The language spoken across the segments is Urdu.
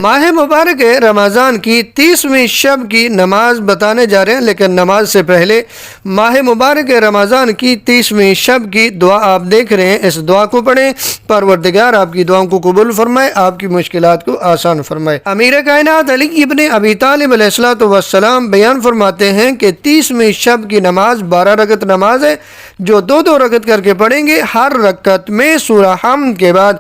ماہ مبارک رمضان کی 30ویں شب کی نماز بتانے جا رہے ہیں، لیکن نماز سے پہلے ماہ مبارک رمضان کی 30ویں شب کی دعا آپ دیکھ رہے ہیں، اس دعا کو پڑھیں۔ پروردگار آپ کی دعاؤں کو قبول فرمائے، آپ کی مشکلات کو آسان فرمائے۔ امیر کائنات علی ابن ابی طالب علیہ السلام بیان فرماتے ہیں کہ 30ویں شب کی نماز 12 رکعت نماز ہے، جو 2 رکعت کر کے پڑھیں گے۔ ہر رکعت میں سورہ حمد کے بعد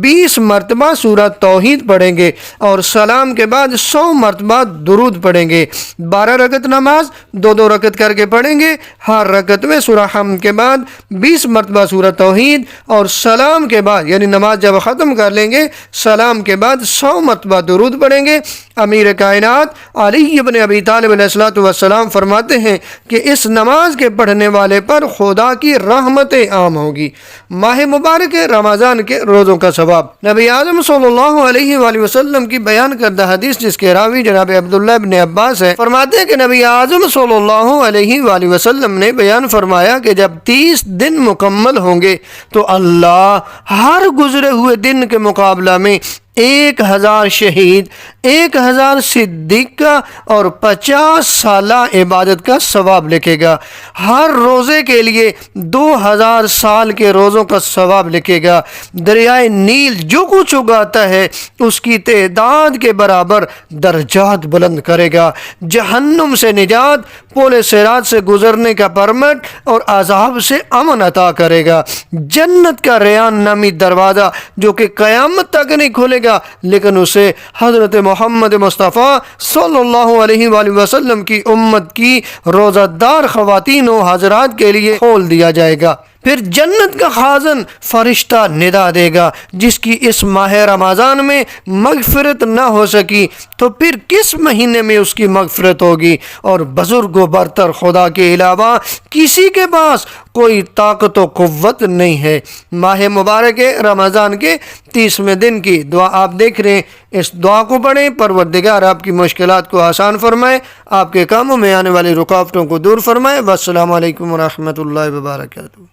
20 مرتبہ سورہ توحید پڑھیں گے اور سلام کے بعد 100 مرتبہ درود پڑھیں گے۔ 12 رکعت نماز 2 رکعت کر کے پڑھیں گے۔ ہر رکعت میں سورہ حمد کے بعد 20 مرتبہ سورہ توحید اور سلام کے بعد، یعنی نماز جب ختم کر لیں گے سلام کے بعد 100 مرتبہ درود پڑھیں گے۔ امیر کائنات علی ابن ابی طالب علیہ السلام فرماتے ہیں کہ اس نماز کے پڑھنے والے پر خدا کی رحمتیں عام ہوگی۔ ماہ مبارک رمضان کے روزوں کا ثواب۔ نبی اعظم صلی اللہ علیہ وآلہ وسلم کی بیان کردہ حدیث جس کے راوی جناب عبداللہ ابن عباس ہے، فرماتے ہیں کہ نبی اعظم صلی اللہ علیہ وآلہ وسلم نے بیان فرمایا کہ جب 30 دن مکمل ہوں گے تو اللہ ہر گزرے ہوئے دن کے مقابلہ میں 1000 شہید، 1000 صدیق کا اور 50 سالہ عبادت کا ثواب لکھے گا۔ ہر روزے کے لیے 2000 سال کے روزوں کا ثواب لکھے گا۔ دریائے نیل جو کچھ اگاتا ہے اس کی تعداد کے برابر درجات بلند کرے گا۔ جہنم سے نجات، پل صراط سے گزرنے کا پرمٹ اور عذاب سے امن عطا کرے گا۔ جنت کا ریان نامی دروازہ جو کہ قیامت تک نہیں کھلے گا، لیکن اسے حضرت محمد مصطفیٰ صلی اللہ علیہ وآلہ وسلم کی امت کی روزہ دار خواتین و حضرات کے لیے کھول دیا جائے گا۔ پھر جنت کا خازن فرشتہ ندا دے گا، جس کی اس ماہ رمضان میں مغفرت نہ ہو سکی تو پھر کس مہینے میں اس کی مغفرت ہوگی؟ اور بزرگ و برتر خدا کے علاوہ کسی کے پاس کوئی طاقت و قوت نہیں ہے۔ ماہ مبارک رمضان کے 30ویں دن کی دعا آپ دیکھ رہے ہیں، اس دعا کو پڑھیں۔ پروردگار آپ کی مشکلات کو آسان فرمائے، آپ کے کاموں میں آنے والی رکاوٹوں کو دور فرمائے۔ والسلام علیکم ورحمۃ اللہ وبرکاتہ۔